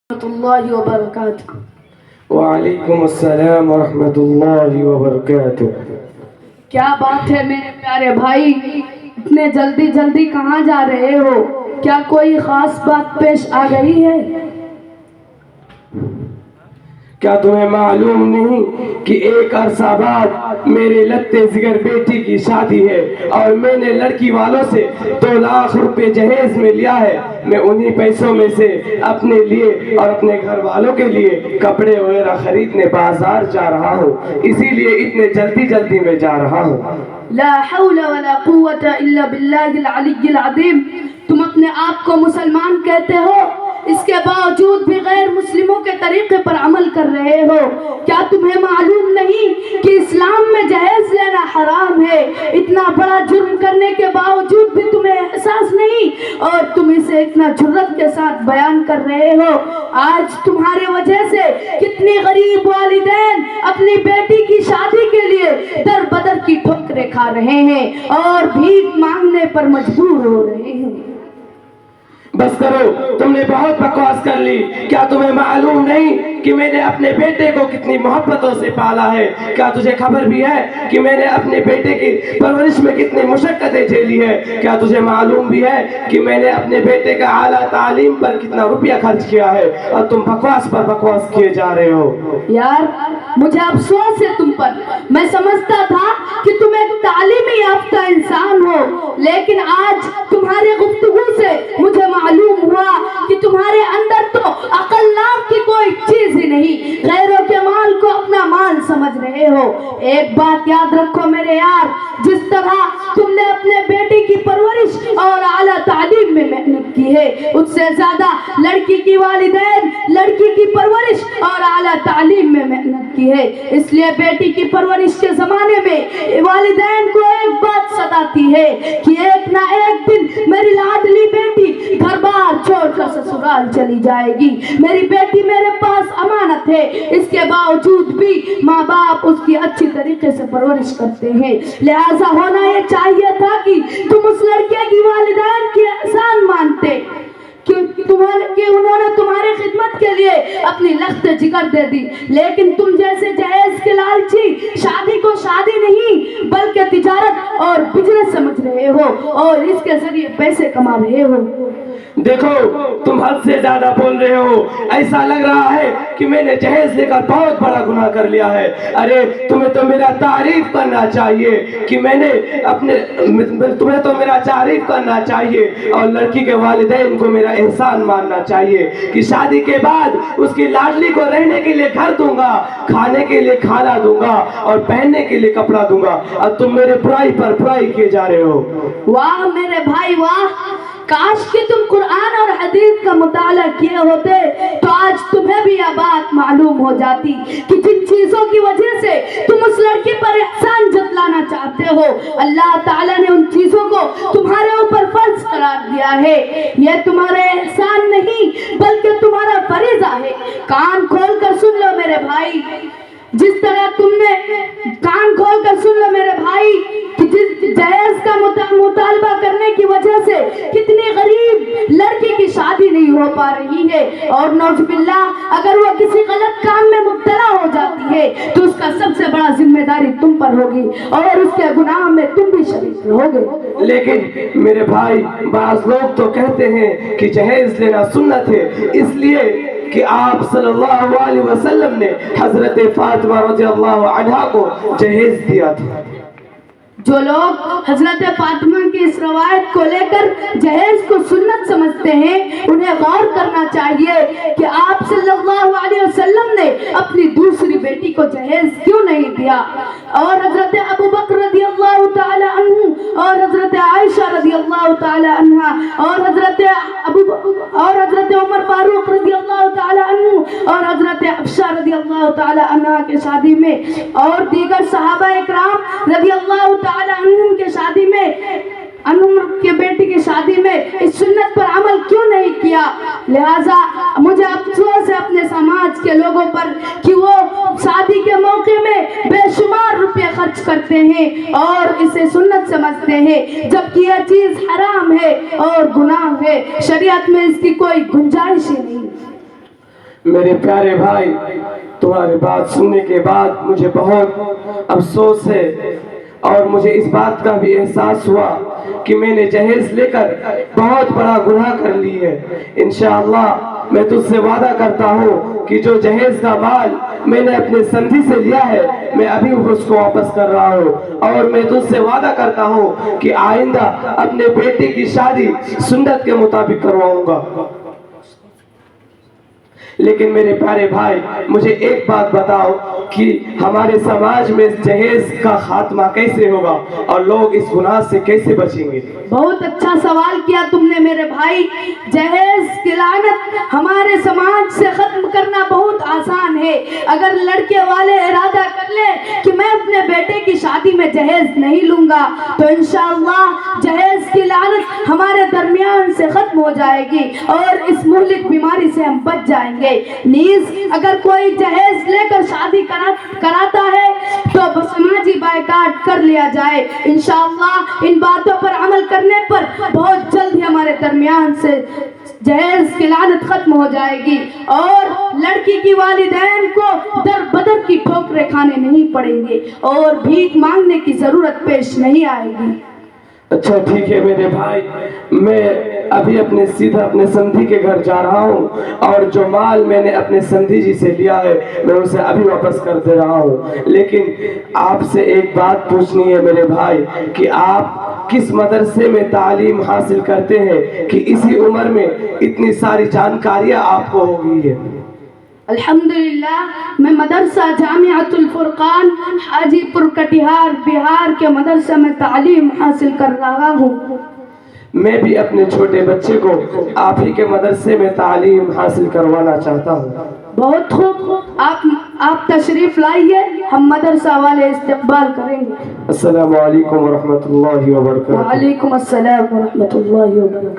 الله وبركاته. وعلیکم السلام ورحمۃ اللہ وبرکاتہ۔ کیا بات ہے میرے پیارے بھائی، اتنے جلدی جلدی کہاں جا رہے ہو؟ کیا کوئی خاص بات پیش آ گئی ہے؟ کیا تمہیں معلوم نہیں کہ ایک عرصہ بعد میرے لتے جگر بیٹی کی شادی ہے اور میں نے لڑکی والوں سے 2 لاکھ روپے جہیز میں لیا ہے۔ میں انہی پیسوں میں سے اپنے لیے اور اپنے گھر والوں کے لیے کپڑے وغیرہ خریدنے بازار جا رہا ہوں، اسی لیے اتنے جلدی جلدی میں جا رہا ہوں۔ لا حول ولا قوت الا باللہ العلی العظیم۔ تم اپنے آپ کو مسلمان کہتے ہو، اس کے باوجود بھی غیر مسلموں کے طریقے پر عمل کر رہے ہو۔ کیا تمہیں معلوم نہیں کہ اسلام میں جہیز لینا حرام ہے؟ اتنا بڑا جرم کرنے کے باوجود بھی تمہیں احساس نہیں اور تم اسے اتنا جرات کے ساتھ بیان کر رہے ہو۔ آج تمہارے وجہ سے کتنی غریب والدین اپنی بیٹی کی شادی کے لیے در بدر کی ٹھوکریں کھا رہے ہیں اور بھیک مانگنے پر مجبور ہو رہے ہیں۔ بس کرو، تم نے بہت بکواس کر لی۔ کیا تمہیں معلوم نہیں کہ میں نے اپنے بیٹے کو کتنی محبتوں سے پالا ہے؟ کیا تجھے خبر بھی ہے کہ میں نے اپنے بیٹے کی پرورش میں کتنی مشقتیں جھیلی ہے؟ کیا تجھے معلوم بھی ہے کہ میں نے اپنے بیٹے کا اعلیٰ تعلیم پر کتنا روپیہ خرچ کیا ہے؟ اور تم بکواس پر بکواس کیے جا رہے ہو۔ یار مجھے افسوس ہے تم پر۔ میں سمجھتا تھا کہ تم ایک تعلیمی یافتہ انسان ہو، لیکن آج تمہارے گفتگو سے مجھے معلوم ہوا کہ تمہارے اندر تو عقل نام کی کوئی چیز ہی نہیں، غیروں کے مال کو اپنا مال سمجھ رہے ہو۔ ایک بات یاد رکھو میرے یار، جس طرح تم نے اپنے بیٹی کی پرورش اور اعلیٰ تعلیم میں محنت کی ہے، اس سے زیادہ لڑکی کی والدین لڑکی کی پرورش اور اعلیٰ تعلیم میں محنت کی ہے۔ اس لیے بیٹی کی پرورش کے زمانے میں والدین کو ایک بات ستاتی ہے کہ ایک نہ ایک دن میری لاڈلی بیٹی گھر بار چھوڑ کر سسرال چلی جائے گی۔ میری بیٹی میرے پاس امانت ہے، اس کے باوجود بھی ماں باپ اس کی اچھی طریقے سے پرورش کرتے ہیں۔ لہٰذا ہونا یہ چاہیے تھا کہ تم اس لڑکے کی والدین کی احسان مانتے کہ انہوں نے تمہاری خدمت کے لیے اپنی لخت جگر دے دی، لیکن تم جیسے جہیز کے لالچی شادی کو شادی نہیں بلکہ تجارت اور بزنس سمجھ رہے ہو اور اس کے ذریعے پیسے کما رہے ہو۔ دیکھو، تم حد سے زیادہ بول رہے ہو۔ ایسا لگ رہا ہے کہ میں نے جہیز لے کر بہت بڑا گناہ کر لیا ہے۔ ارے تمہیں تو میرا تعریف کرنا چاہیے کہ میں نے تمہیں تو میرا تعریف کرنا چاہیے اور لڑکی کے والدین کو میرا احسان ماننا چاہیے کہ شادی کے بعد اس کی لاڈلی کو رہنے کے لیے گھر دوں گا، کھانے کے لیے کھانا دوں گا اور پہننے کے لیے کپڑا دوں گا۔ اب تم میرے برائی پر برائی کیے جا رہے ہو۔ واہ میرے بھائی واہ، کاش کہ تم قرآن اور حدیث کا مطالعہ کیے ہوتے تو آج تمہیں بھی یہ بات معلوم ہو جاتی کہ جن چیزوں کی وجہ سے تم اس لڑکی پر احسان جتلانا چاہتے ہو، اللہ تعالیٰ نے ان چیزوں کو تمہارے اوپر فرض قرار دیا ہے۔ یہ تمہارے احسان نہیں بلکہ تمہارا فریضہ ہے۔ کان کھول کر سن لو میرے بھائی، جس طرح تم نے کان کھول کر سن لو میرے بھائی کہ جس جہیز کا مطالبہ کرنے کی وجہ سے کتنی غریب لڑکی کی شادی نہیں ہو پا رہی ہے، اور نعوذ باللہ اگر وہ کسی غلط کام میں مبتلا ہو جاتی ہے تو اس کا سب سے بڑا ذمہ داری تم پر ہوگی اور اس کے گناہ میں تم بھی شریک ہوگے۔ لیکن میرے بھائی، بعض لوگ تو کہتے ہیں کہ جہیز لینا سنت ہے، اس لیے کہ آپ صلی اللہ علیہ وسلم نے حضرت فاطمہ رضی اللہ عنہا کو جہیز دیا تھا۔ جو لوگ حضرت فاطمہ کی اس روایت کو لے کر جہیز کو سنت سمجھتے ہیں، انہیں غور کرنا چاہیے کہ آپ صلی اللہ علیہ وسلم نے اپنی دوسری بیٹی کو جہیز کیوں نہیں دیا، اور حضرت ابو بکر رضی اللہ تعالی عنہ اور حضرت عائشہ رضی اللہ تعالی عنہ اور حضرت عمر فاروق رضی اللہ تعالی عنہ اور حضرت حفصہ رضی اللہ تعالی عنہ کے شادی میں اور دیگر صحابہ اکرام رضی اللہ تعالی عنہ کے شادی میں انور کے بیٹی کی شادی میں اس سنت پر عمل کیوں نہیں کیا؟ لہٰذا مجھے افسوس ہے اپنے سماج کے لوگوں پر کہ وہ شادی کے موقع میں بے شمار روپے خرچ کرتے ہیں اور اسے سنت سمجھتے ہیں، جبکہ یہ چیز حرام ہے اور گناہ ہے۔ شریعت میں اس کی کوئی گنجائش ہی نہیں۔ میرے پیارے بھائی، تمہاری بات سننے کے بعد مجھے بہت افسوس ہے اور مجھے اس بات کا بھی احساس ہوا کہ میں نے جہیز لے کر بہت بڑا گناہ کر لی ہے۔ انشاءاللہ میں تجھ سے وعدہ کرتا ہوں کہ جو جہیز کا مال میں نے اپنے سندھی سے لیا ہے میں ابھی اس کو واپس کر رہا ہوں، اور میں تجھ سے وعدہ کرتا ہوں کہ آئندہ اپنے بیٹے کی شادی سنت کے مطابق کرواؤں گا۔ لیکن میرے پیارے بھائی، مجھے ایک بات بتاؤ کہ ہمارے سماج میں جہیز کا خاتمہ کیسے ہوگا اور لوگ اس گناہ سے کیسے بچیں گے؟ بہت اچھا سوال کیا تم نے میرے بھائی۔ جہیز کی لعنت ہمارے سماج سے ختم کرنا بہت آسان ہے۔ اگر لڑکے والے ارادہ کر لے کہ میں اپنے بیٹے کی شادی میں جہیز نہیں لوں گا تو انشاءاللہ جہیز کی لعنت ہمارے درمیان سے ختم ہو جائے گی اور اس مہلک بیماری سے ہم بچ جائیں گے۔ نیز اگر کوئی جہیز لے کر شادی کراتا ہے تو سماجی بائیکاٹ کر لیا جائے۔ انشاءاللہ ان باتوں پر عمل کرنے پر بہت جلد ہی ہمارے درمیان سے جہیز کی لعنت ختم ہو جائے گی اور لڑکی کی والدین کو در بدر کی ٹھوکریں کھانے نہیں پڑیں گے اور بھیک مانگنے کی ضرورت پیش نہیں آئے گی۔ اچھا ٹھیک ہے میرے بھائی، میں ابھی سیدھا اپنے سندھی کے گھر جا رہا ہوں اور جو مال میں نے اپنے سندھی جی سے لیا ہے میں اسے ابھی واپس کر دے رہا ہوں۔ لیکن آپ سے ایک بات پوچھنی ہے میرے بھائی کہ آپ کس مدرسے میں تعلیم حاصل کرتے ہیں کہ اسی عمر میں اتنی ساری جانکاریاں آپ کو ہو گئی ہے؟ الحمدللہ میں مدرسہ جامعۃ الفرقان حاجی پور کٹیہار بہار کے مدرسے میں تعلیم حاصل کر رہا ہوں۔ میں بھی اپنے چھوٹے بچے کو آپ ہی کے مدرسے میں تعلیم حاصل کروانا چاہتا ہوں۔ بہت خوب، آپ تشریف لائیے، ہم مدرسہ والے استقبال کریں گے۔ السلام علیکم ورحمۃ اللہ وبرکاتہ۔ وعلیکم السلام ورحمۃ اللہ وبرکاتہ۔